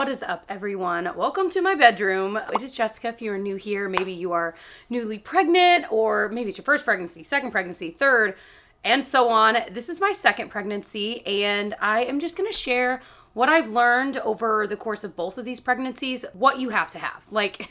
What is up, everyone? Welcome to my bedroom. It is Jessica. If you are new here, maybe you are newly pregnant, or maybe it's your first pregnancy, second pregnancy, third, and so on. This is my second pregnancy, and I am just gonna share what I've learned over the course of both of these pregnancies, what you have to have. Like,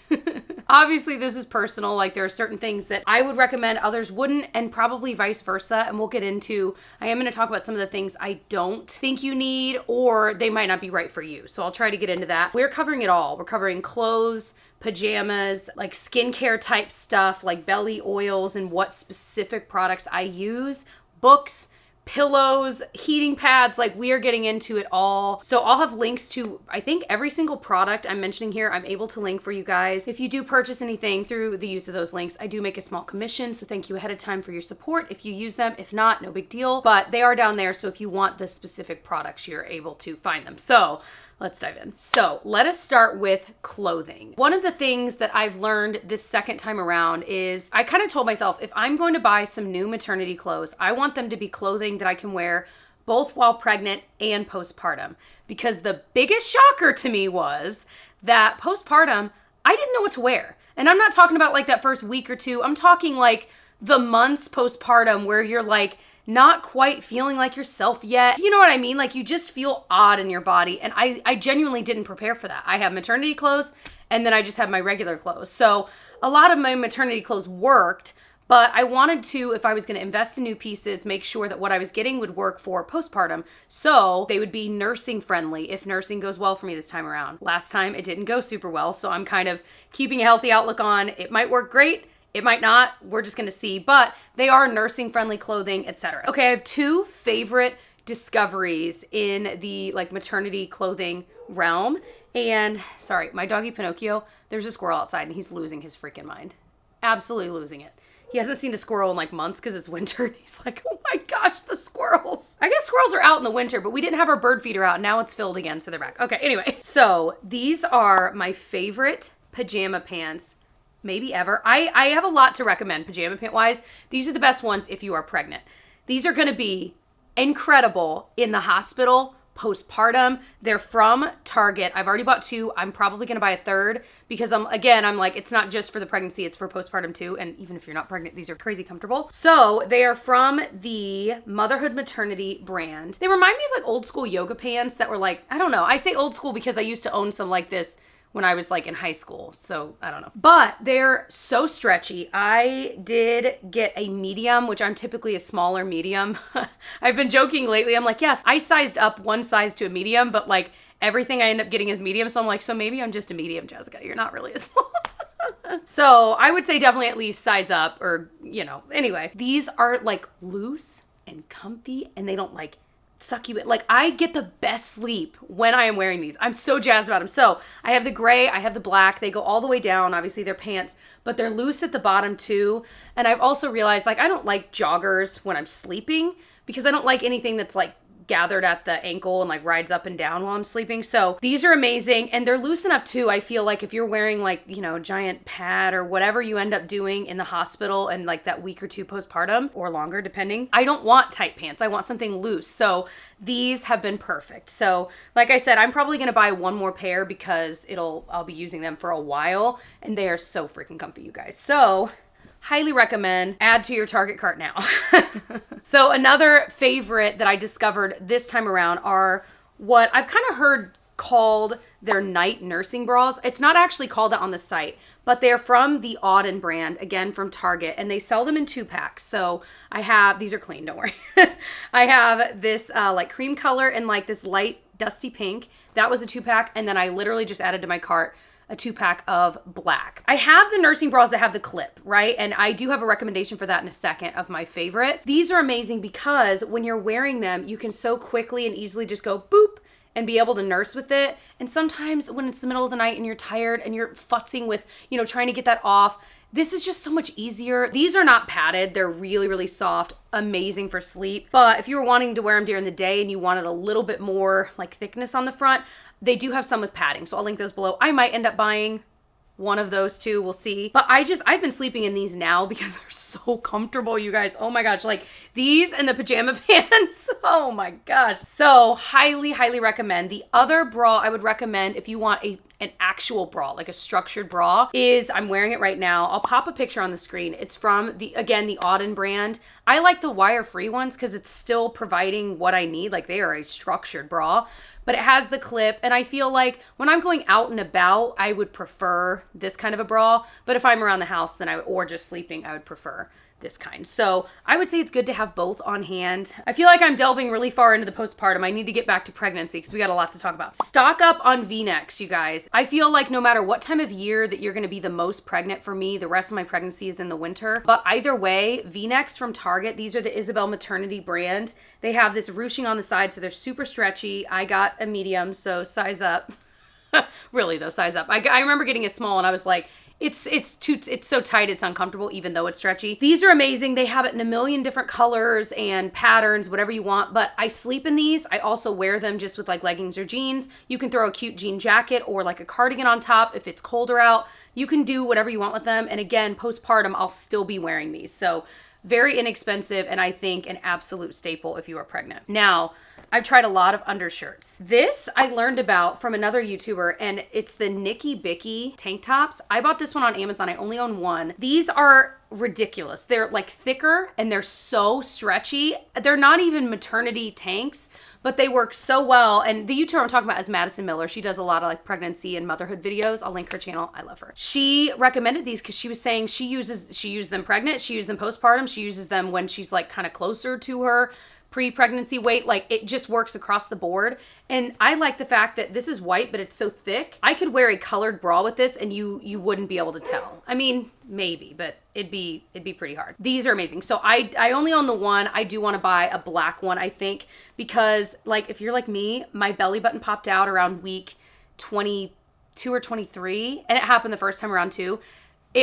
obviously this is personal. Like, there are certain things that I would recommend, others wouldn't, and probably vice versa. And we'll get into, I am going to talk about some of the things I don't think you need, or they might not be right for you. So I'll try to get into that. We're covering it all. We're covering clothes, pajamas, like skincare type stuff, like belly oils and what specific products I use, books, pillows, heating pads, like we are getting into it all. So I'll have links to, I think, every single product I'm mentioning here, I'm able to link for you guys. If you do purchase anything through the use of those links, I do make a small commission. So thank you ahead of time for your support if you use them. If not, no big deal, but they are down there. So if you want the specific products, you're able to find them. So let's dive in. So let us start with clothing. One of the things that I've learned this second time around is I kind of told myself, if I'm going to buy some new maternity clothes, I want them to be clothing that I can wear both while pregnant and postpartum. Because the biggest shocker to me was that postpartum, I didn't know what to wear. And I'm not talking about like that first week or two. I'm talking like the months postpartum where you're like, not quite feeling like yourself yet. You know what I mean? Like you just feel odd in your body. And I genuinely didn't prepare for that. I have maternity clothes and then I just have my regular clothes. So a lot of my maternity clothes worked, but I wanted to, if I was gonna invest in new pieces, make sure that what I was getting would work for postpartum. So they would be nursing friendly if nursing goes well for me this time around. Last time it didn't go super well. So I'm kind of keeping a healthy outlook on it might work great. It might not, we're just gonna see, but they are nursing friendly clothing, etc. Okay, I have two favorite discoveries in the like maternity clothing realm. And sorry, my doggy Pinocchio, there's a squirrel outside and he's losing his freaking mind. Absolutely losing it. He hasn't seen a squirrel in like months because it's winter. And he's like, oh my gosh, the squirrels. I guess squirrels are out in the winter, but we didn't have our bird feeder out. Now it's filled again, so they're back. Okay, anyway. So these are my favorite pajama pants maybe ever. I have a lot to recommend pajama pant wise. These are the best ones if you are pregnant. These are going to be incredible in the hospital, postpartum. They're from Target. I've already bought two. I'm probably going to buy a third because I'm like, it's not just for the pregnancy, it's for postpartum too. And even if you're not pregnant, these are crazy comfortable. So they are from the Motherhood Maternity brand. They remind me of like old school yoga pants that were like, I don't know. I say old school because I used to own some like this when I was like in high school. So I don't know. But they're so stretchy. I did get a medium, which I'm typically a smaller medium. I've been joking lately. I'm like, yes, I sized up one size to a medium, but like everything I end up getting is medium. So I'm like, so maybe I'm just a medium, Jessica. You're not really a small. So I would say definitely at least size up or, you know, anyway. These are like loose and comfy and they don't like suck you in. Like I get the best sleep when I am wearing these. I'm so jazzed about them. So I have the gray, I have the black. They go all the way down. Obviously they're pants, but they're loose at the bottom too. And I've also realized like I don't like joggers when I'm sleeping because I don't like anything that's like gathered at the ankle and like rides up and down while I'm sleeping. So these are amazing and they're loose enough too. I feel like if you're wearing like, you know, a giant pad or whatever you end up doing in the hospital and like that week or two postpartum or longer depending, I don't want tight pants. I want something loose. So these have been perfect. So like I said, I'm probably going to buy one more pair because I'll be using them for a while and they are so freaking comfy, you guys. So highly recommend. Add to your Target cart now. So another favorite that I discovered this time around are what I've kind of heard called their night nursing bras. It's not actually called that on the site, but they're from the Auden brand, again from Target, and they sell them in 2-packs. So I have, these are clean, don't worry. I have this like cream color and like this light dusty pink. That was a 2-pack, and then I literally just added to my cart a 2-pack of black. I have the nursing bras that have the clip, right? And I do have a recommendation for that in a second of my favorite. These are amazing because when you're wearing them, you can so quickly and easily just go boop and be able to nurse with it. And sometimes when it's the middle of the night and you're tired and you're futzing with, you know, trying to get that off, this is just so much easier. These are not padded. They're really, really soft, amazing for sleep. But if you were wanting to wear them during the day and you wanted a little bit more like thickness on the front, they do have some with padding, so I'll link those below. I might end up buying one of those two, we'll see. But I've been sleeping in these now because they're so comfortable, you guys. Oh my gosh, like these and the pajama pants. Oh my gosh. So highly, highly recommend. The other bra I would recommend if you want an actual bra, like a structured bra, is, I'm wearing it right now. I'll pop a picture on the screen. It's from the Auden brand. I like the wire-free ones because it's still providing what I need. Like they are a structured bra, but it has the clip. And I feel like when I'm going out and about, I would prefer this kind of a bra. But if I'm around the house, or just sleeping, I would prefer this kind. So I would say it's good to have both on hand. I feel like I'm delving really far into the postpartum. I need to get back to pregnancy because we got a lot to talk about. Stock up on V-necks, you guys. I feel like no matter what time of year that you're going to be the most pregnant, for me, the rest of my pregnancy is in the winter. But either way, V-necks from Target, these are the Isabel Maternity brand. They have this ruching on the side, so they're super stretchy. I got a medium, so size up. Really though, size up. I remember getting a small and I was like, it's so tight, it's uncomfortable, even though it's stretchy. These are amazing. They have it in a million different colors and patterns, whatever you want. But I sleep in these. I also wear them just with like leggings or jeans. You can throw a cute jean jacket or like a cardigan on top if it's colder out. You can do whatever you want with them. And again, postpartum, I'll still be wearing these. So very inexpensive, and I think an absolute staple if you are pregnant. Now, I've tried a lot of undershirts. This I learned about from another YouTuber, and it's the Nikki Bicky tank tops. I bought this one on Amazon. I only own one. These are ridiculous. They're like thicker and they're so stretchy. They're not even maternity tanks, but they work so well. And the YouTuber I'm talking about is Madison Miller. She does a lot of like pregnancy and motherhood videos. I'll link her channel. I love her. She recommended these because she was saying she used them pregnant, she used them postpartum, she uses them when she's like kind of closer to her pre-pregnancy weight. Like it just works across the board. And I like the fact that this is white, but it's so thick. I could wear a colored bra with this and you wouldn't be able to tell. I mean, maybe, but it'd be pretty hard. These are amazing. So I only own the one. I do want to buy a black one, I think, because like if you're like me, my belly button popped out around week 22 or 23, and it happened the first time around too.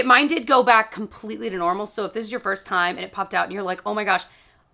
Mine did go back completely to normal. So if this is your first time and it popped out and you're like, oh my gosh,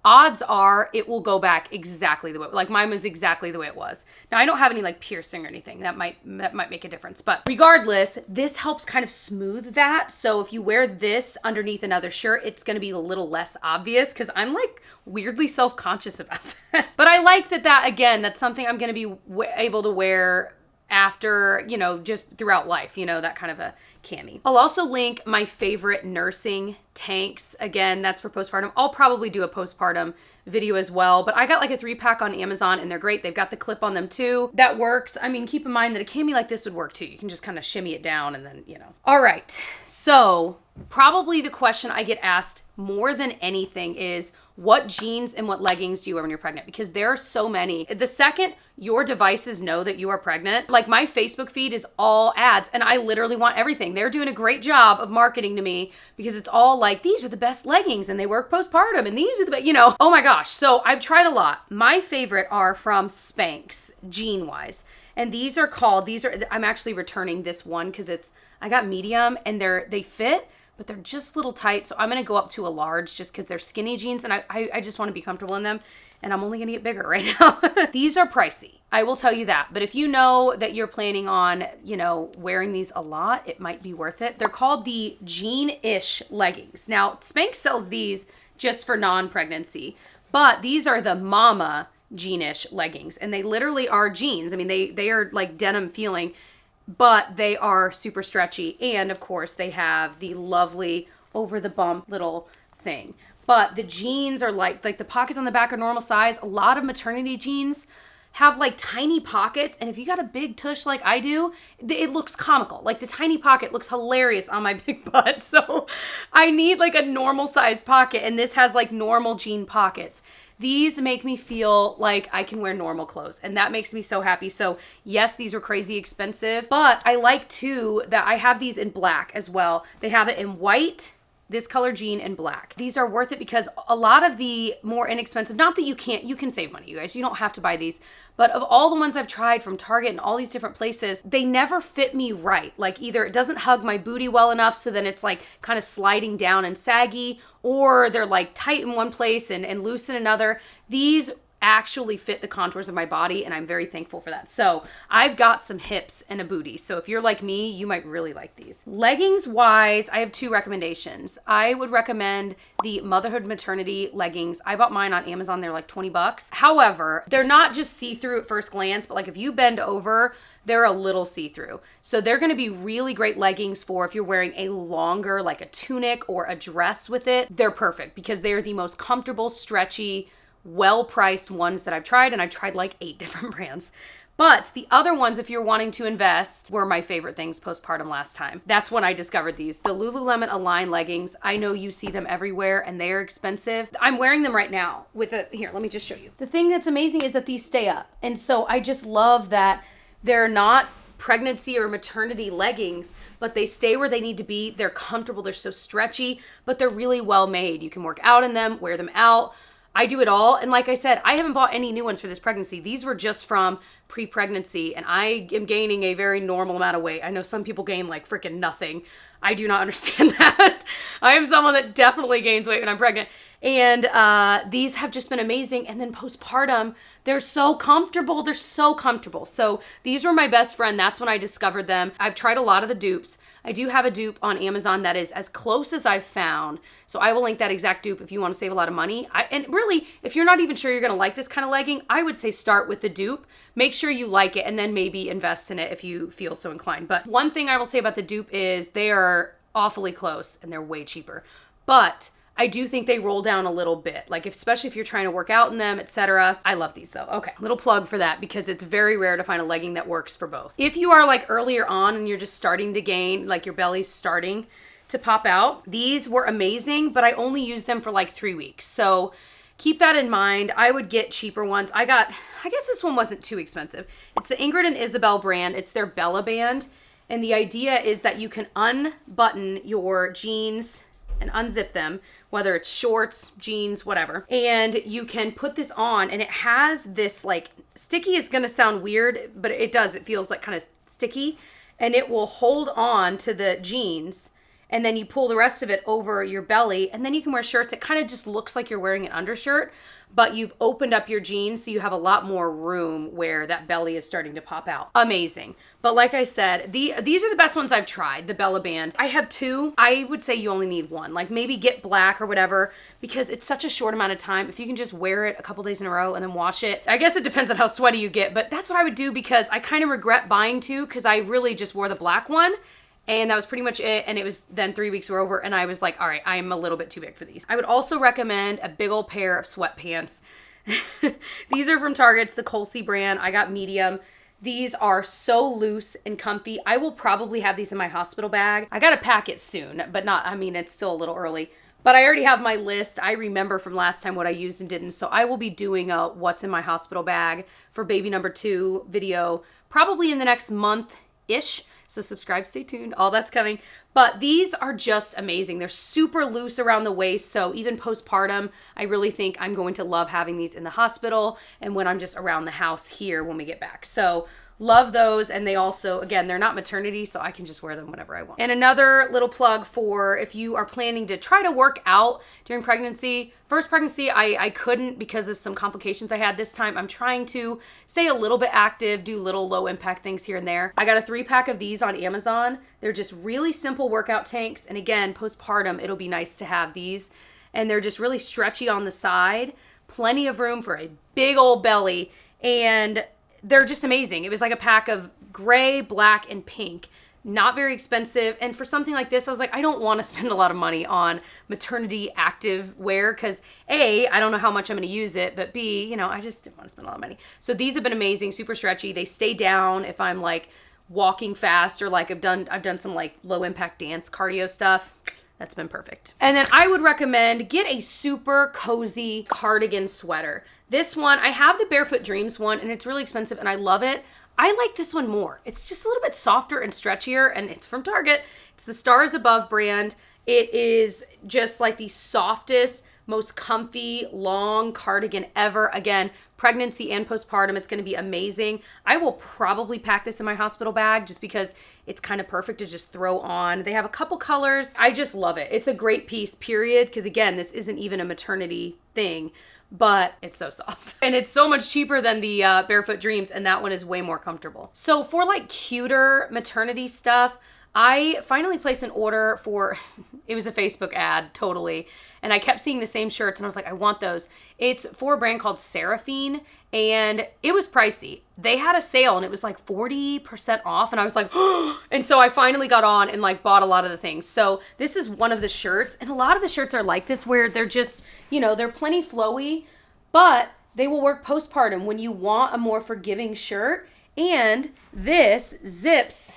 odds are it will go back exactly the way, like mine was exactly the way it was. Now I don't have any like piercing or anything. That might make a difference, but regardless, this helps kind of smooth that. So if you wear this underneath another shirt, it's going to be a little less obvious because I'm like weirdly self-conscious about that. But I like that again, that's something I'm going to be able to wear after, just throughout life, that kind of a cami. I'll also link my favorite nursing tanks. Again, that's for postpartum. I'll probably do a postpartum video as well, but I got like a 3-pack on Amazon and they're great. They've got the clip on them too. That works. I mean, keep in mind that a cami like this would work too. You can just kind of shimmy it down and then, All right. So probably the question I get asked more than anything is, what jeans and what leggings do you wear when you're pregnant? Because there are so many. The second your devices know that you are pregnant, like my Facebook feed is all ads and I literally want everything. They're doing a great job of marketing to me because it's all like, these are the best leggings and they work postpartum and these are the best, Oh my gosh. So I've tried a lot. My favorite are from Spanx, jean wise. And I'm actually returning this one because I got medium and they fit, but they're just a little tight. So I'm going to go up to a large just because they're skinny jeans and I just want to be comfortable in them. And I'm only going to get bigger right now. These are pricey. I will tell you that. But if you know that you're planning on, wearing these a lot, it might be worth it. They're called the Genish leggings. Now, Spanx sells these just for non-pregnancy, but these are the Mama Genish leggings. And they literally are jeans. I mean, they are like denim feeling, but they are super stretchy. And of course they have the lovely over the bump little thing. But the jeans are like the pockets on the back are normal size. A lot of maternity jeans have like tiny pockets. And if you got a big tush like I do, it looks comical. Like the tiny pocket looks hilarious on my big butt. So I need like a normal size pocket. And this has like normal jean pockets. These make me feel like I can wear normal clothes, and that makes me so happy. So yes, these are crazy expensive, but I like too that I have these in black as well. They have it in white, this color jean, and black. These are worth it because a lot of the more inexpensive, not that you can save money, you guys, you don't have to buy these, but of all the ones I've tried from Target and all these different places, they never fit me right. Like either it doesn't hug my booty well enough, so then it's like kind of sliding down and saggy, or they're like tight in one place and loose in another. These actually fit the contours of my body, and I'm very thankful for that. So I've got some hips and a booty. So if you're like me, you might really like these. Leggings wise, I have 2 recommendations. I would recommend the Motherhood Maternity leggings. I bought mine on Amazon. They're like 20 bucks. However, they're not just see-through at first glance, but like if you bend over, they're a little see-through. So they're going to be really great leggings for if you're wearing a longer, like a tunic or a dress with it. They're perfect because they're the most comfortable, stretchy, well-priced ones that I've tried, and I've tried like 8 different brands. But the other ones, if you're wanting to invest, were my favorite things postpartum last time. That's when I discovered these. The Lululemon Align leggings. I know you see them everywhere and they are expensive. I'm wearing them right now here, let me just show you. The thing that's amazing is that these stay up. And so I just love that they're not pregnancy or maternity leggings, but they stay where they need to be. They're comfortable. They're so stretchy, but they're really well made. You can work out in them, wear them out. I do it all. And like I said, I haven't bought any new ones for this pregnancy. These were just from pre-pregnancy, and I am gaining a very normal amount of weight. I know some people gain like freaking nothing. I do not understand that. I am someone that definitely gains weight when I'm pregnant. And these have just been amazing. And then postpartum, they're so comfortable. They're so comfortable. So these were my best friend. That's when I discovered them. I've tried a lot of the dupes. I do have a dupe on Amazon that is as close as I've found. So I will link that exact dupe if you want to save a lot of money. And really, if you're not even sure you're going to like this kind of legging, I would say start with the dupe. Make sure you like it and then maybe invest in it if you feel so inclined. But one thing I will say about the dupe is they are awfully close and they're way cheaper. But I do think they roll down a little bit, like especially if you're trying to work out in them, etc. I love these though. Okay, little plug for that because it's very rare to find a legging that works for both. If you are like earlier on and you're just starting to gain, like your belly's starting to pop out, these were amazing, but I only used them for like 3 weeks. So keep that in mind. I would get cheaper ones. I guess this one wasn't too expensive. It's the Ingrid and Isabel brand. It's their Bella Band. And the idea is that you can unbutton your jeans and unzip them, whether it's shorts, jeans, whatever. And you can put this on and it has this like, sticky is gonna sound weird, but it does. It feels like kind of sticky and it will hold on to the jeans and then you pull the rest of it over your belly and then you can wear shirts. It kind of just looks like you're wearing an undershirt, but you've opened up your jeans so you have a lot more room where that belly is starting to pop out. Amazing. But like I said, these are the best ones I've tried, the Bella Band. I have 2. I would say you only need 1. Like maybe get black or whatever because it's such a short amount of time. If you can just wear it a couple days in a row and then wash it. I guess it depends on how sweaty you get, but that's what I would do because I kind of regret buying 2 because I really just wore the black one. And that was pretty much it. And it was then 3 weeks were over and I was like, all right, I'm a little bit too big for these. I would also recommend a big old pair of sweatpants. These are from Target. It's the Colsey brand. I got medium. These are so loose and comfy. I will probably have these in my hospital bag. I gotta pack it soon, but it's still a little early. But I already have my list. I remember from last time what I used and didn't. So I will be doing a what's in my hospital bag for baby number 2 video probably in the next month-ish. So subscribe, stay tuned, all that's coming. But these are just amazing. They're super loose around the waist. So even postpartum, I really think I'm going to love having these in the hospital and when I'm just around the house here when we get back. So love those. And they also, again, they're not maternity, so I can just wear them whenever I want. And another little plug for if you are planning to try to work out during pregnancy. First pregnancy, I couldn't because of some complications I had this time. I'm trying to stay a little bit active, do little low impact things here and there. I got a 3-pack of these on Amazon. They're just really simple workout tanks. And again, postpartum, it'll be nice to have these. And they're just really stretchy on the side. Plenty of room for a big old belly. And they're just amazing. It was like a pack of gray, black, and pink. Not very expensive. And for something like this, I was like, I don't want to spend a lot of money on maternity active wear because A, I don't know how much I'm going to use it, but B, I just didn't want to spend a lot of money. So these have been amazing, super stretchy. They stay down if I'm like walking fast or like I've done some like low impact dance cardio stuff. That's been perfect. And then I would recommend get a super cozy cardigan sweater. This one, I have the Barefoot Dreams one and it's really expensive and I love it. I like this one more. It's just a little bit softer and stretchier and it's from Target. It's the Stars Above brand. It is just like the softest, most comfy, long cardigan ever. Again, pregnancy and postpartum, it's gonna be amazing. I will probably pack this in my hospital bag just because it's kind of perfect to just throw on. They have a couple colors. I just love it. It's a great piece, period. Because again, this isn't even a maternity thing. but it's so soft. And it's so much cheaper than the Barefoot Dreams, and that one is way more comfortable. So for like cuter maternity stuff, I finally placed an order for, it was a Facebook ad, totally. And I kept seeing the same shirts and I was like, I want those. It's for a brand called Seraphine and it was pricey. They had a sale and it was like 40% off and I was like, oh! And so I finally got on and like bought a lot of the things. So this is one of the shirts and a lot of the shirts are like this where they're just, they're plenty flowy, but they will work postpartum when you want a more forgiving shirt. And this zips,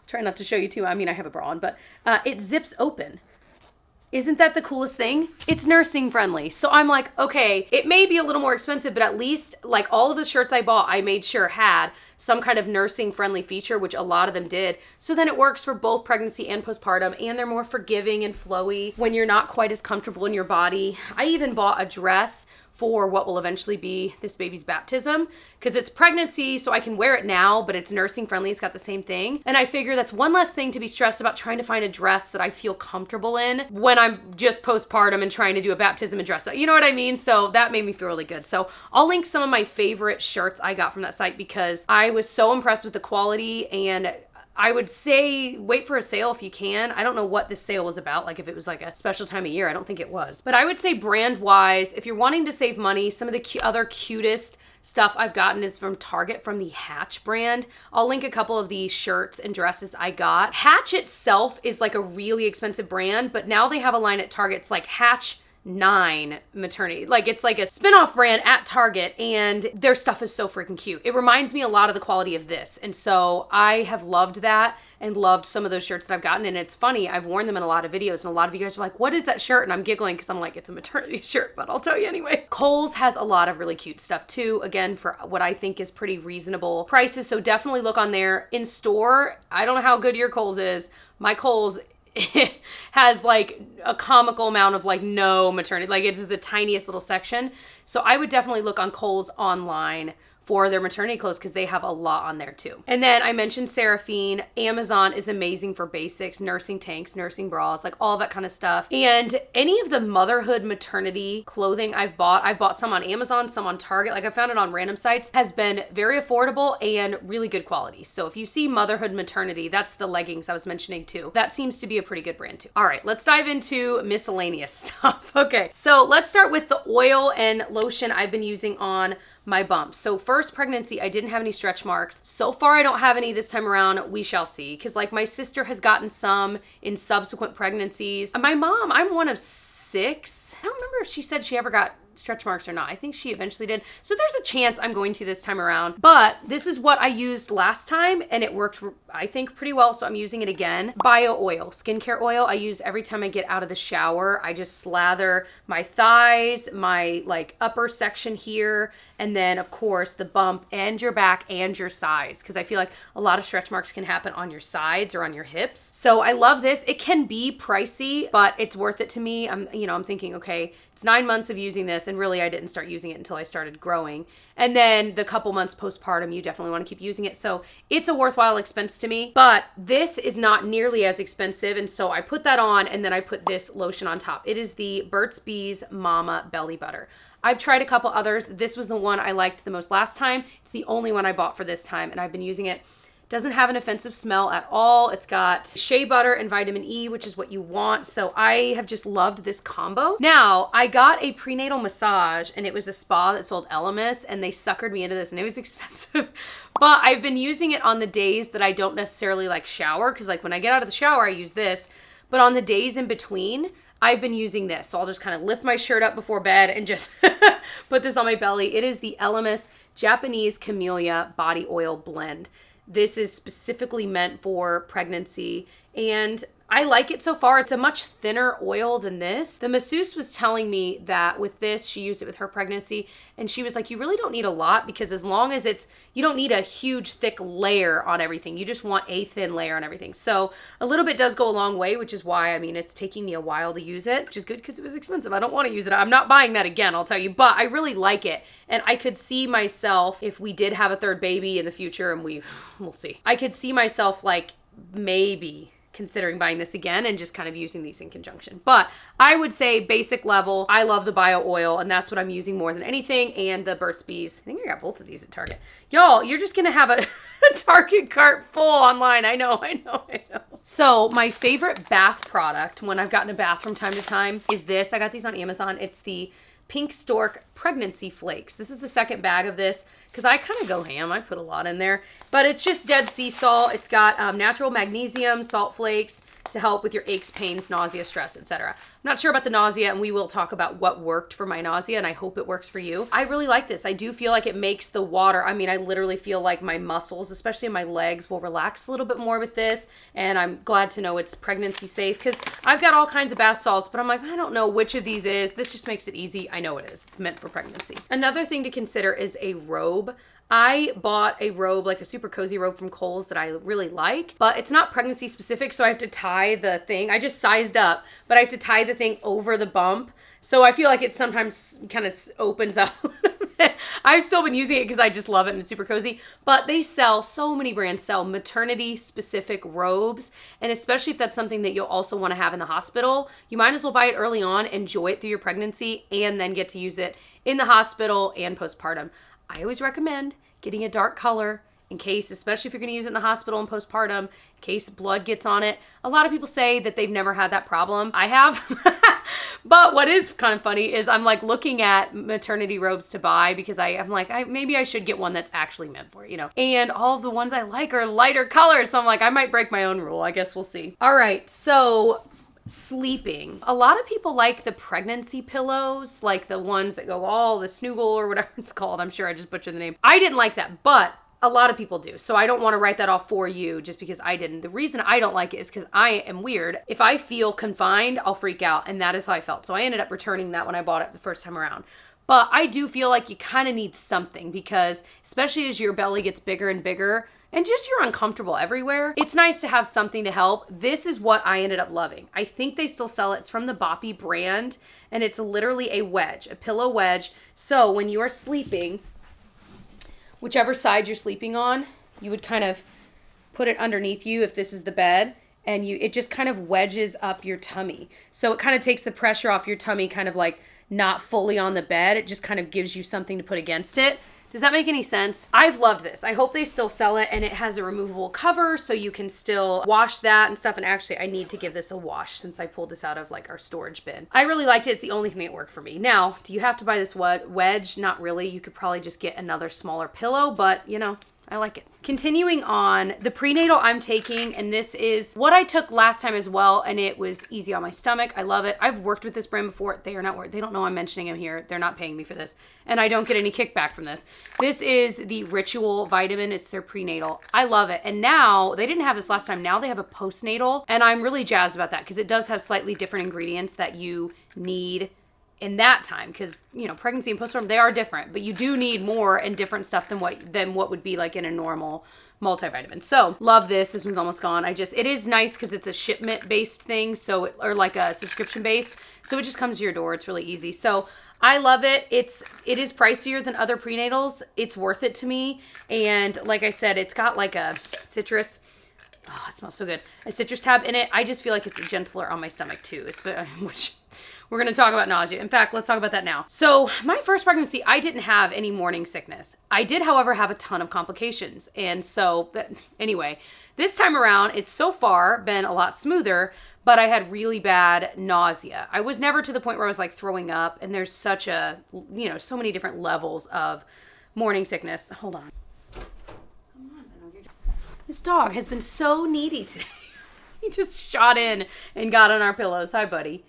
try not to show you too. I mean, I have a bra on, but it zips open. Isn't that the coolest thing? It's nursing friendly. So I'm like, okay, it may be a little more expensive, but at least like all of the shirts I bought, I made sure had some kind of nursing friendly feature, which a lot of them did. So then it works for both pregnancy and postpartum, and they're more forgiving and flowy when you're not quite as comfortable in your body. I even bought a dress for what will eventually be this baby's baptism because it's pregnancy, so I can wear it now, but it's nursing friendly. It's got the same thing. And I figure that's one less thing to be stressed about trying to find a dress that I feel comfortable in when I'm just postpartum and trying to do a baptism and dress up. You know what I mean? So that made me feel really good. So I'll link some of my favorite shirts I got from that site because I was so impressed with the quality, and I would say wait for a sale if you can. I don't know what this sale was about, like if it was like a special time of year. I don't think it was. But I would say brand-wise, if you're wanting to save money, some of the other cutest stuff I've gotten is from Target from the Hatch brand. I'll link a couple of the shirts and dresses I got. Hatch itself is like a really expensive brand, but now they have a line at Target. It's like Hatch 9 maternity. Like it's like a spin-off brand at Target, and their stuff is so freaking cute. It reminds me a lot of the quality of this. And so I have loved that and loved some of those shirts that I've gotten. And it's funny, I've worn them in a lot of videos and a lot of you guys are like, what is that shirt? And I'm giggling because I'm like, it's a maternity shirt, but I'll tell you anyway. Kohl's has a lot of really cute stuff too. Again, for what I think is pretty reasonable prices. So definitely look on there. In store, I don't know how good your Kohl's is. My Kohl's has like a comical amount of like no maternity, like it's the tiniest little section. So I would definitely look on Kohl's online for their maternity clothes because they have a lot on there too. And then I mentioned Seraphine. Amazon is amazing for basics, nursing tanks, nursing bras, like all that kind of stuff. And any of the motherhood maternity clothing I've bought some on Amazon, some on Target, like I found it on random sites, has been very affordable and really good quality. So if you see motherhood maternity, that's the leggings I was mentioning too. That seems to be a pretty good brand too. All right, let's dive into miscellaneous stuff. Okay, so let's start with the oil and lotion I've been using on my bumps. So first pregnancy, I didn't have any stretch marks. So far, I don't have any this time around. We shall see. Because like my sister has gotten some in subsequent pregnancies. My mom, I'm one of 6. I don't remember if she said she ever got stretch marks or not. I think she eventually did. So there's a chance I'm going to this time around. But this is what I used last time and it worked, I think, pretty well. So I'm using it again. Bio oil, skincare oil. I use every time I get out of the shower. I just slather my thighs, my like upper section here, and then of course the bump and your back and your sides, because I feel like a lot of stretch marks can happen on your sides or on your hips. So I love this. It can be pricey, but it's worth it to me. I'm thinking, okay, it's 9 months of using this, and really I didn't start using it until I started growing. And then the couple months postpartum, you definitely want to keep using it. So it's a worthwhile expense to me, but this is not nearly as expensive. And so I put that on, and then I put this lotion on top. It is the Burt's Bees Mama Belly Butter. I've tried a couple others. This was the one I liked the most last time. It's the only one I bought for this time, and I've been using it. Doesn't have an offensive smell at all. It's got shea butter and vitamin E, which is what you want. So I have just loved this combo. Now, I got a prenatal massage, and it was a spa that sold Elemis, and they suckered me into this, and it was expensive. But I've been using it on the days that I don't necessarily like shower, because like when I get out of the shower, I use this. But on the days in between, I've been using this. So I'll just kind of lift my shirt up before bed and just put this on my belly. It is the Elemis Japanese Camellia Body Oil Blend. This is specifically meant for pregnancy, and I like it so far. It's a much thinner oil than this. The masseuse was telling me that with this, she used it with her pregnancy, and she was like, you really don't need a lot, because as long as you don't need a huge thick layer on everything. You just want a thin layer on everything. So a little bit does go a long way, which is why, it's taking me a while to use it, which is good because it was expensive. I don't want to use it. I'm not buying that again, I'll tell you, but I really like it. And I could see myself, if we did have a third baby in the future, and we'll see. I could see myself like maybe considering buying this again and just kind of using these in conjunction. But I would say basic level, I love the bio oil, and that's what I'm using more than anything, and the Burt's Bees. I think I got both of these at Target. Y'all, you're just gonna have a Target cart full online. I know. So my favorite bath product when I've gotten a bath from time to time is this. I got these on Amazon. It's the Pink Stork Pregnancy Flakes. This is the second bag of this because I kind of go ham. I put a lot in there, but it's just dead sea salt. It's got natural magnesium salt flakes to help with your aches, pains, nausea, stress, etc. I'm not sure about the nausea, and we will talk about what worked for my nausea, and I hope it works for you. I really like this. I do feel like it makes the water, I mean, I literally feel like my muscles, especially in my legs, will relax a little bit more with this, and I'm glad to know it's pregnancy safe because I've got all kinds of bath salts, but I'm like, I don't know which of these is. This just makes it easy. I know it is. It's meant for pregnancy. Another thing to consider is a robe. I bought a robe, like a super cozy robe from Kohl's that I really like, but it's not pregnancy specific, so I have to tie the thing. I just sized up, but I have to tie the thing over the bump. So I feel like it sometimes kind of opens up a little bit. I've still been using it because I just love it and it's super cozy, but they sell, so many brands sell maternity specific robes. And especially if that's something that you'll also want to have in the hospital, you might as well buy it early on, enjoy it through your pregnancy, and then get to use it in the hospital and postpartum. I always recommend getting a dark color in case, especially if you're going to use it in the hospital and postpartum, in case blood gets on it. A lot of people say that they've never had that problem. I have. But what is kind of funny is I'm like looking at maternity robes to buy because I'm like, maybe I should get one that's actually meant for it, you know? And all of the ones I like are lighter colors. So I'm like, I might break my own rule. I guess we'll see. All right. So sleeping. A lot of people like the pregnancy pillows, like the ones that go all the snuggle or whatever it's called. I'm sure I just butchered the name. I didn't like that, but a lot of people do. So I don't want to write that off for you just because I didn't. The reason I don't like it is because I am weird. If I feel confined, I'll freak out. And that is how I felt. So I ended up returning that when I bought it the first time around. But I do feel like you kind of need something because especially as your belly gets bigger and bigger, and just you're uncomfortable everywhere, it's nice to have something to help. This is what I ended up loving. I think they still sell it. It's from the Boppy brand, and it's literally a wedge, a pillow wedge. So when you are sleeping, whichever side you're sleeping on, you would kind of put it underneath you if this is the bed, and it just kind of wedges up your tummy. So it kind of takes the pressure off your tummy, kind of like not fully on the bed. It just kind of gives you something to put against it. Does that make any sense? I've loved this. I hope they still sell it, and it has a removable cover so you can still wash that and stuff. And actually, I need to give this a wash since I pulled this out of like our storage bin. I really liked it. It's the only thing that worked for me. Now, do you have to buy this wedge? Not really. You could probably just get another smaller pillow, but you know, I like it. Continuing on, the prenatal I'm taking, and this is what I took last time as well, and it was easy on my stomach. I love it. I've worked with this brand before. They don't know I'm mentioning them here. They're not paying me for this, and I don't get any kickback from this. This is the Ritual vitamin. It's their prenatal. I love it. And now, they didn't have this last time. Now they have a postnatal, and I'm really jazzed about that because it does have slightly different ingredients that you need in that time, because you know, pregnancy and postpartum, they are different, but you do need more and different stuff than what would be like in a normal multivitamin. So love this. This one's almost gone. It is nice because it's a shipment based thing, so or like a subscription base, so it just comes to your door. It's really easy. So I love it. It is pricier than other prenatals. It's worth it to me. And like I said, it's got like a citrus. Oh, it smells so good. A citrus tab in it. I just feel like it's gentler on my stomach too, which we're going to talk about nausea. In fact, let's talk about that now. So my first pregnancy, I didn't have any morning sickness. I did, however, have a ton of complications. And so anyway, this time around, it's so far been a lot smoother, but I had really bad nausea. I was never to the point where I was like throwing up, and there's such a, you know, so many different levels of morning sickness. Hold on. This dog has been so needy today. He just shot in and got on our pillows. Hi, buddy.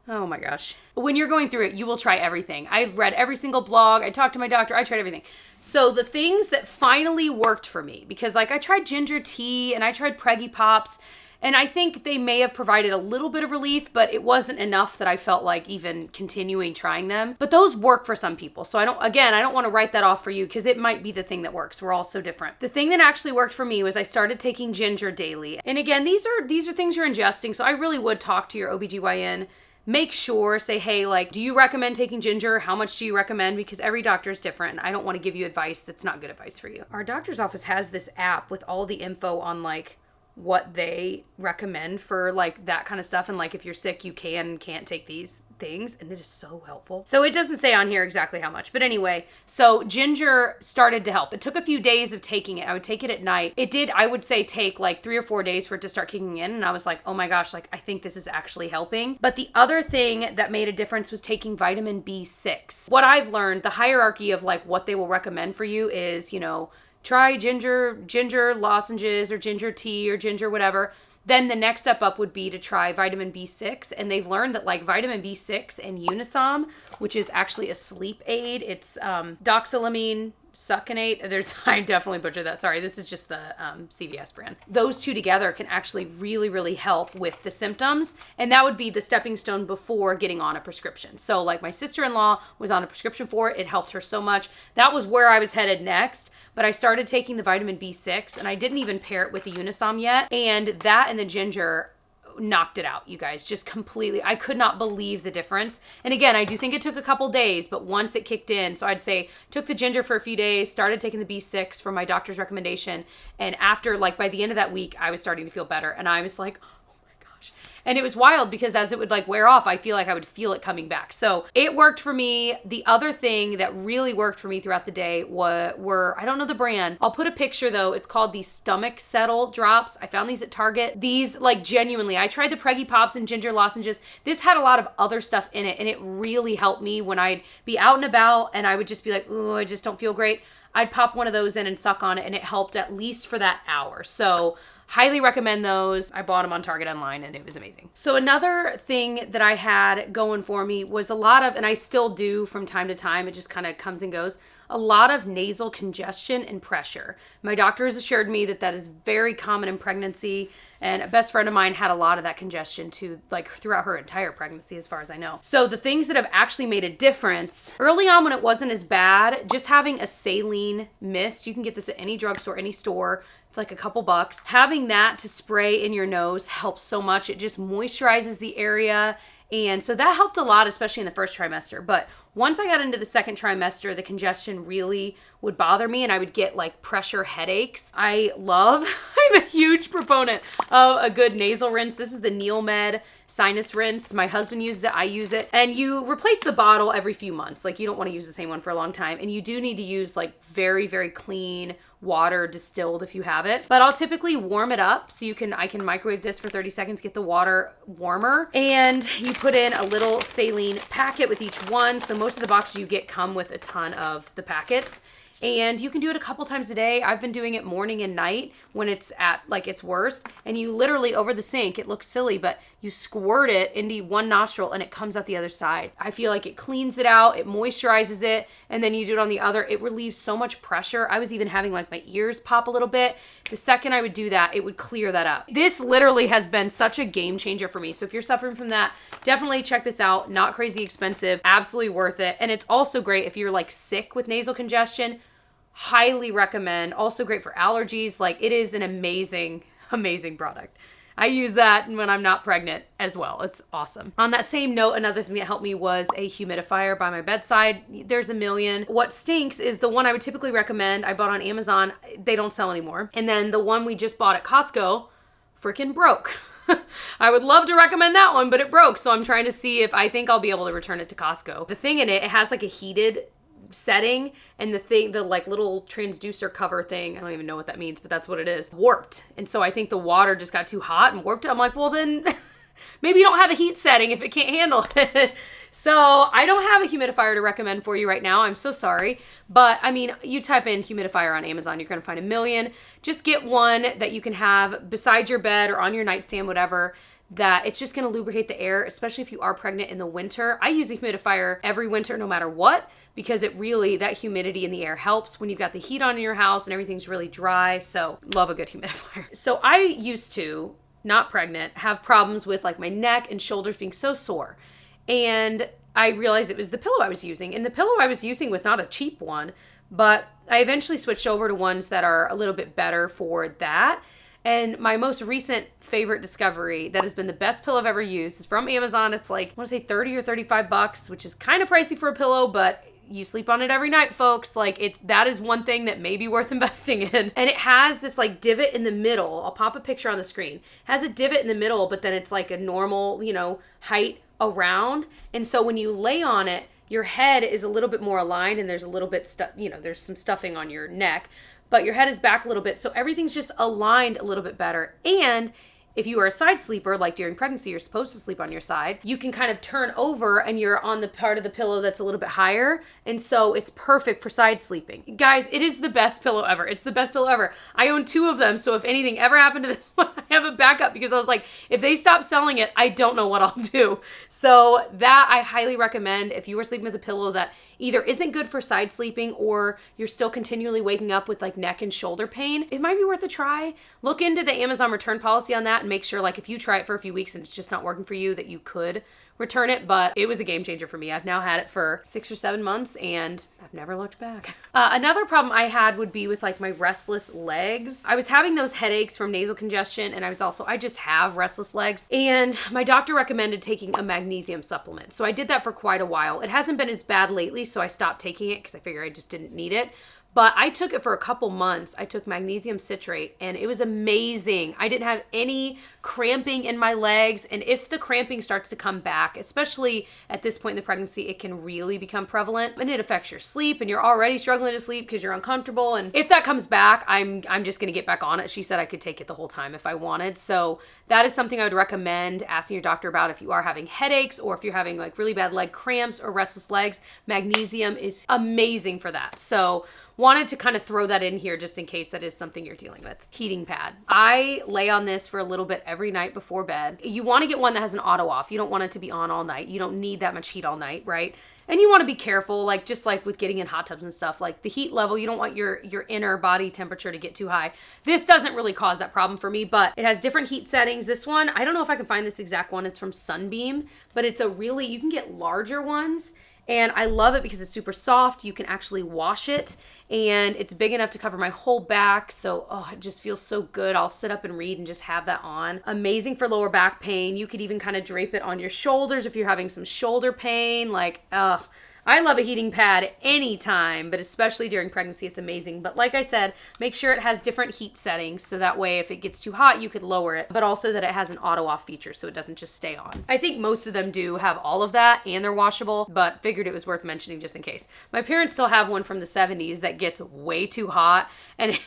Oh my gosh. When you're going through it, you will try everything. I've read every single blog. I talked to my doctor. I tried everything. So the things that finally worked for me, because like I tried ginger tea and I tried Preggy Pops, and I think they may have provided a little bit of relief, but it wasn't enough that I felt like even continuing trying them. But those work for some people. So I don't want to write that off for you because it might be the thing that works. We're all so different. The thing that actually worked for me was I started taking ginger daily. And again, these are things you're ingesting. So I really would talk to your OBGYN. Make sure, say, hey, like, do you recommend taking ginger? How much do you recommend? Because every doctor is different. And I don't want to give you advice that's not good advice for you. Our doctor's office has this app with all the info on like what they recommend for like that kind of stuff. And like if you're sick, you can't take these things, and it is so helpful. So it doesn't say on here exactly how much, but anyway, so ginger started to help. It took a few days of taking it. I would take it at night. It did, I would say, take like 3 or 4 days for it to start kicking in, and I was like, oh my gosh, like I think this is actually helping. But the other thing that made a difference was taking vitamin B6. What I've learned, the hierarchy of like what they will recommend for you is, you know, try ginger lozenges or ginger tea or ginger whatever. Then the next step up would be to try vitamin B6. And they've learned that like vitamin B6 and Unisom, which is actually a sleep aid, it's doxylamine succinate. I definitely butchered that. Sorry. This is just the CVS brand. Those two together can actually really, really help with the symptoms. And that would be the stepping stone before getting on a prescription. So like my sister-in-law was on a prescription for it. It helped her so much. That was where I was headed next. But I started taking the vitamin B6 and I didn't even pair it with the Unisom yet. And that and the ginger knocked it out, you guys, just completely. I could not believe the difference. And again, I do think it took a couple days, but once it kicked in, so I'd say took the ginger for a few days, started taking the B6 from my doctor's recommendation. And after, like by the end of that week, I was starting to feel better. And I was like, oh my gosh. And it was wild because as it would like wear off, I feel like I would feel it coming back. So it worked for me. The other thing that really worked for me throughout the day were I don't know the brand. I'll put a picture though. It's called the Stomach Settle drops. I found these at Target. These like genuinely, I tried the Preggy Pops and ginger lozenges. This had a lot of other stuff in it and it really helped me when I'd be out and about and I would just be like, oh, I just don't feel great. I'd pop one of those in and suck on it and it helped at least for that hour. So highly recommend those. I bought them on Target online and it was amazing. So another thing that I had going for me was a lot of, and I still do from time to time, it just kind of comes and goes, a lot of nasal congestion and pressure. My doctor has assured me that that is very common in pregnancy, and a best friend of mine had a lot of that congestion too, like throughout her entire pregnancy as far as I know. So the things that have actually made a difference, early on when it wasn't as bad, just having a saline mist, you can get this at any drugstore, any store, it's like a couple bucks. Having that to spray in your nose helps so much. It just moisturizes the area. And so that helped a lot, especially in the first trimester. But once I got into the second trimester, the congestion really would bother me and I would get like pressure headaches. I'm a huge proponent of a good nasal rinse. This is the Neomed Sinus rinse. My husband uses it, I use it. And you replace the bottle every few months. Like you don't want to use the same one for a long time. And you do need to use like very, very clean water, distilled if you have it. But I'll typically warm it up so I can microwave this for 30 seconds, get the water warmer. And you put in a little saline packet with each one. So most of the boxes you get come with a ton of the packets. And you can do it a couple times a day. I've been doing it morning and night when it's at like its worst. And you literally over the sink, it looks silly, but you squirt it into one nostril and it comes out the other side. I feel like it cleans it out, it moisturizes it, and then you do it on the other. It relieves so much pressure. I was even having like my ears pop a little bit. The second I would do that, it would clear that up. This literally has been such a game changer for me. So if you're suffering from that, definitely check this out. Not crazy expensive, absolutely worth it. And it's also great if you're like sick with nasal congestion. Highly recommend. Also great for allergies. Like it is an amazing, amazing product. I use that when I'm not pregnant as well. It's awesome. On that same note, another thing that helped me was a humidifier by my bedside. There's a million. What stinks is the one I would typically recommend, I bought on Amazon. They don't sell anymore. And then the one we just bought at Costco freaking broke. I would love to recommend that one, but it broke. So I'm trying to see if I think I'll be able to return it to Costco. The thing in it has like a heated setting, and the like little transducer cover thing, I don't even know what that means, but that's what it is, warped. And so I think the water just got too hot and warped it. I'm like, well then maybe you don't have a heat setting if it can't handle it. So I don't have a humidifier to recommend for you right now. I'm so sorry. But I mean, you type in humidifier on Amazon, you're going to find a million. Just get one that you can have beside your bed or on your nightstand, whatever, that it's just going to lubricate the air, especially if you are pregnant in the winter. I use a humidifier every winter no matter what, because it really, that humidity in the air helps when you've got the heat on in your house and everything's really dry. So love a good humidifier. So I used to, not pregnant, have problems with like my neck and shoulders being so sore. And I realized it was the pillow I was using. And the pillow I was using was not a cheap one, but I eventually switched over to ones that are a little bit better for that. And my most recent favorite discovery that has been the best pillow I've ever used is from Amazon. It's like, I want to say $30 or $35, which is kind of pricey for a pillow, but you sleep on it every night, folks. Like that is one thing that may be worth investing in. And it has this like divot in the middle. I'll pop a picture on the screen. It has a divot in the middle, but then it's like a normal, height around. And so when you lay on it, your head is a little bit more aligned and there's a little bit there's some stuffing on your neck, but your head is back a little bit. So everything's just aligned a little bit better. And if you are a side sleeper, like during pregnancy, you're supposed to sleep on your side, you can kind of turn over and you're on the part of the pillow that's a little bit higher. And so it's perfect for side sleeping. Guys, it is the best pillow ever. It's the best pillow ever. I own 2 of them. So if anything ever happened to this one, I have a backup because I was like, if they stop selling it, I don't know what I'll do. So that I highly recommend if you are sleeping with a pillow that either isn't good for side sleeping or you're still continually waking up with like neck and shoulder pain, it might be worth a try. Look into the Amazon return policy on that and make sure like if you try it for a few weeks and it's just not working for you that you could return it. But it was a game changer for me. I've now had it for 6 or 7 months and I've never looked back. Another problem I had would be with like my restless legs. I was having those headaches from nasal congestion and I just have restless legs, and my doctor recommended taking a magnesium supplement. So I did that for quite a while. It hasn't been as bad lately, so I stopped taking it because I figured I just didn't need it. But I took it for a couple months. I took magnesium citrate and it was amazing. I didn't have any cramping in my legs. And if the cramping starts to come back, especially at this point in the pregnancy, it can really become prevalent and it affects your sleep and you're already struggling to sleep because you're uncomfortable. And if that comes back, I'm just going to get back on it. She said I could take it the whole time if I wanted. So that is something I would recommend asking your doctor about if you are having headaches or if you're having like really bad leg cramps or restless legs. Magnesium is amazing for that. So wanted to kind of throw that in here just in case that is something you're dealing with. Heating pad. I lay on this for a little bit every night before bed. You want to get one that has an auto off. You don't want it to be on all night. You don't need that much heat all night, right? And you want to be careful, like just like with getting in hot tubs and stuff, like the heat level, you don't want your inner body temperature to get too high. This doesn't really cause that problem for me, but it has different heat settings. This one, I don't know if I can find this exact one. It's from Sunbeam, but it's you can get larger ones. And I love it because it's super soft. You can actually wash it and it's big enough to cover my whole back. So, it just feels so good. I'll sit up and read and just have that on. Amazing for lower back pain. You could even kind of drape it on your shoulders if you're having some shoulder pain. I love a heating pad anytime, but especially during pregnancy, it's amazing. But like I said, make sure it has different heat settings so that way if it gets too hot, you could lower it, but also that it has an auto off feature so it doesn't just stay on. I think most of them do have all of that and they're washable, but figured it was worth mentioning just in case. My parents still have one from the 70s that gets way too hot and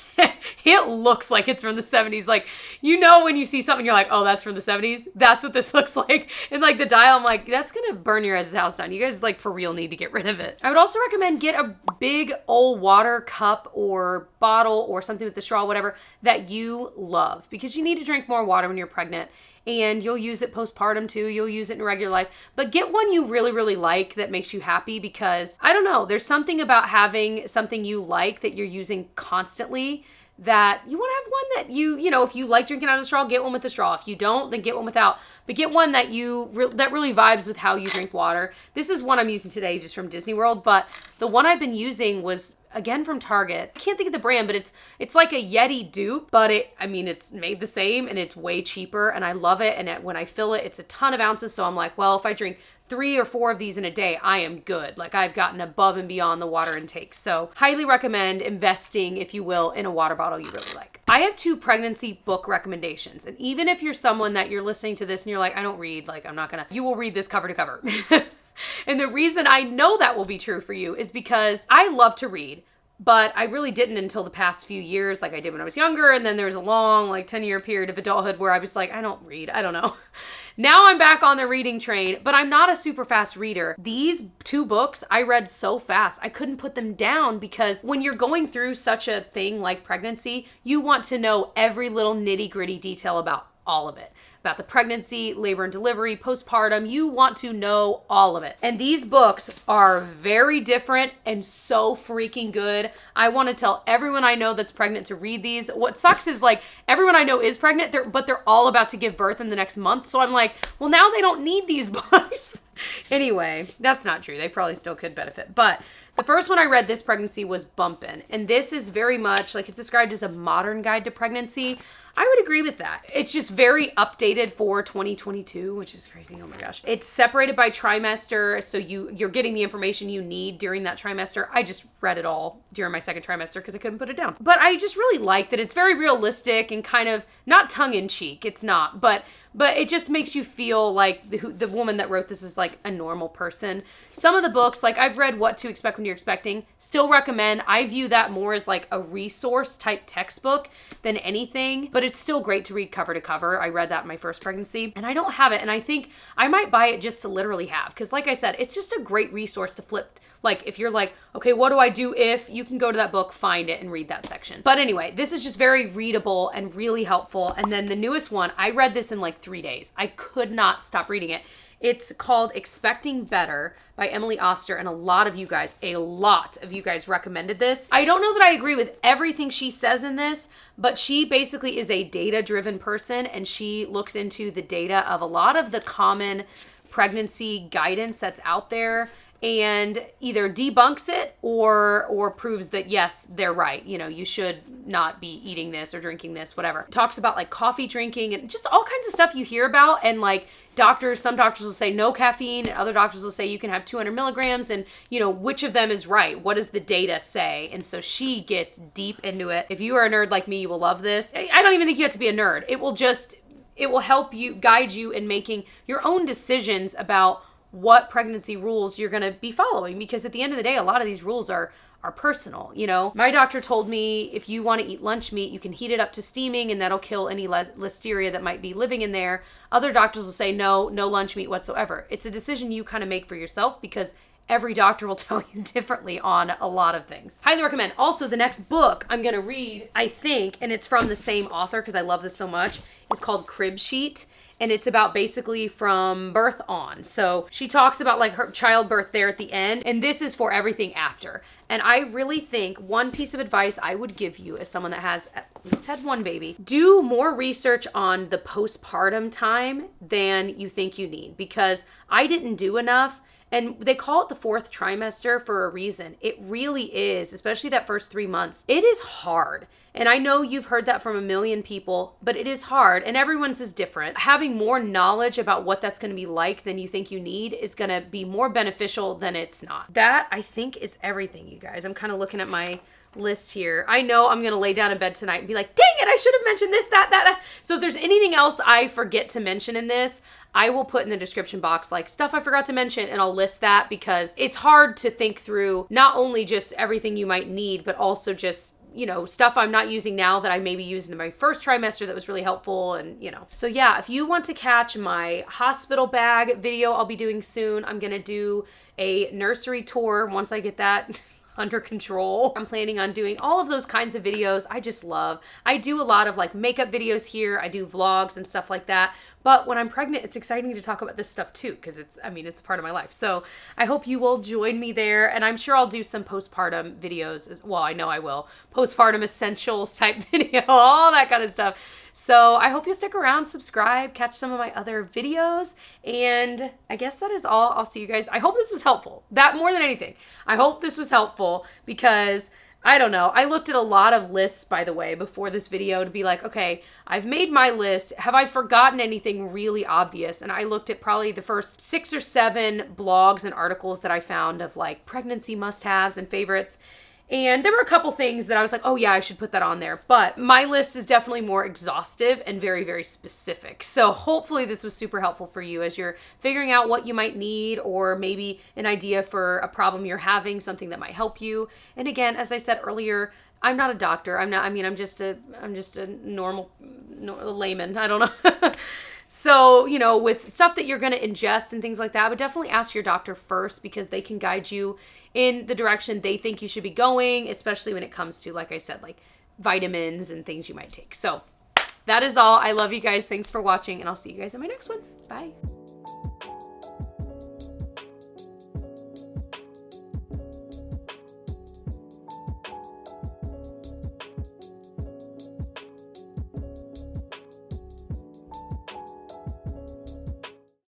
it looks like it's from the 70s. Like, when you see something, you're like, oh, that's from the 70s. That's what this looks like. And like the dial, I'm like, that's going to burn your guys' house down. You guys like for real need to get rid of it. I would also recommend get a big old water cup or bottle or something with the straw, whatever, that you love because you need to drink more water when you're pregnant. And you'll use it postpartum too. You'll use it in regular life. But get one you really, really like that makes you happy because, I don't know, there's something about having something you like that you're using constantly that you want to have one that if you like drinking out of the straw, get one with the straw. If you don't, then get one without. But get one that that really vibes with how you drink water. This is one I'm using today just from Disney World, but the one I've been using was again from Target. I can't think of the brand, but it's like a Yeti dupe, but it's made the same and it's way cheaper and I love it. And when I fill it, it's a ton of ounces. So I'm like, well, if I drink 3 or 4 of these in a day, I am good. Like I've gotten above and beyond the water intake. So highly recommend investing, if you will, in a water bottle you really like. I have 2 pregnancy book recommendations. And even if you're someone that you're listening to this and you're like, I don't read, you will read this cover to cover. And the reason I know that will be true for you is because I love to read, but I really didn't until the past few years, like I did when I was younger. And then there was a long 10-year period of adulthood where I was like, I don't read. I don't know. Now I'm back on the reading train, but I'm not a super fast reader. These 2 books I read so fast, I couldn't put them down because when you're going through such a thing like pregnancy, you want to know every little nitty-gritty detail about all of it. About the pregnancy, labor and delivery, postpartum. You want to know all of it. And these books are very different and so freaking good. I want to tell everyone I know that's pregnant to read these. What sucks is everyone I know is pregnant, but they're all about to give birth in the next month. So I'm like, well, now they don't need these books. Anyway, that's not true. They probably still could benefit. But the first one I read this pregnancy was Bumpin'. And this is very much it's described as a modern guide to pregnancy. I would agree with that. It's just very updated for 2022, which is crazy. Oh my gosh. It's separated by trimester, so you're getting the information you need during that trimester. I just read it all during my second trimester because I couldn't put it down. But I just really like that it's very realistic and kind of not tongue-in-cheek. It's not, but it just makes you feel like the woman that wrote this is like a normal person. Some of the books, like I've read What to Expect When You're Expecting, still recommend. I view that more as like a resource type textbook than anything, but it's still great to read cover to cover. I read that in my first pregnancy and I don't have it. And I think I might buy it just to literally have, because like I said, it's just a great resource to flip. Like if you're like, okay, what do I do if, you can go to that book, find it and read that section. But anyway, this is just very readable and really helpful. And then the newest one, I read this in like 3 days. I could not stop reading it. It's called Expecting Better by Emily Oster, and a lot of you guys recommended this. I don't know that I agree with everything she says in this, but she basically is a data-driven person, and she looks into the data of a lot of the common pregnancy guidance that's out there and either debunks it or proves that, yes, they're right. You know, you should not be eating this or drinking this, whatever. Talks about like coffee drinking and just all kinds of stuff you hear about, and like some doctors will say no caffeine, and other doctors will say you can have 200 milligrams, and you know, which of them is right? What does the data say? And so she gets deep into it. If you are a nerd like me, you will love this. I don't even think you have to be a nerd. It will help you, guide you in making your own decisions about what pregnancy rules you're going to be following, because at the end of the day, a lot of these rules are personal. You know, my doctor told me if you want to eat lunch meat, you can heat it up to steaming and that'll kill any listeria that might be living in there. Other doctors will say no lunch meat whatsoever. It's a decision you kind of make for yourself, because every doctor will tell you differently on a lot of things. Highly recommend. Also, the next book I'm going to read, I think, and it's from the same author because I love this so much, is called Crib Sheet. And it's about basically from birth on. So she talks about like her childbirth there at the end. And this is for everything after. And I really think one piece of advice I would give you as someone that has at least had one baby, do more research on the postpartum time than you think you need, because I didn't do enough. And they call it the fourth trimester for a reason. It really is, especially that first 3 months. It is hard. And I know you've heard that from a million people, but it is hard, and everyone's is different. Having more knowledge about what that's going to be like than you think you need is going to be more beneficial than it's not. That, I think, is everything, you guys. I'm kind of looking at my list here. I know I'm going to lay down in bed tonight and be like, dang it, I should have mentioned this, that. So if there's anything else I forget to mention in this, I will put in the description box like stuff I forgot to mention, and I'll list that, because it's hard to think through not only just everything you might need, but also just, you know, stuff I'm not using now that I maybe used in my first trimester that was really helpful, and you know. So yeah, if you want to catch my hospital bag video I'll be doing soon, I'm gonna do a nursery tour once I get that under control. I'm planning on doing all of those kinds of videos. I do a lot of like makeup videos here. I do vlogs and stuff like that. But when I'm pregnant, it's exciting to talk about this stuff too, because it's a part of my life. So I hope you will join me there. And I'm sure I'll do some postpartum videos as well. I know I will. Postpartum essentials type video, all that kind of stuff. So I hope you'll stick around, subscribe, catch some of my other videos. And I guess that is all. I'll see you guys. I hope this was helpful. That more than anything. I hope this was helpful, because I don't know. I looked at a lot of lists, by the way, before this video to be like, okay, I've made my list. Have I forgotten anything really obvious? And I looked at probably the first 6 or 7 blogs and articles that I found of like pregnancy must-haves and favorites. And there were a couple things that I was like, oh yeah, I should put that on there. But my list is definitely more exhaustive and very, very specific. So hopefully this was super helpful for you as you're figuring out what you might need, or maybe an idea for a problem you're having, something that might help you. And again, as I said earlier, I'm not a doctor. I'm just a normal layman. I don't know. So, you know, with stuff that you're going to ingest and things like that, I would definitely ask your doctor first, because they can guide you in the direction they think you should be going, especially when it comes to, like I said, like vitamins and things you might take. So that is all. I love you guys. Thanks for watching, and I'll see you guys in my next one. Bye.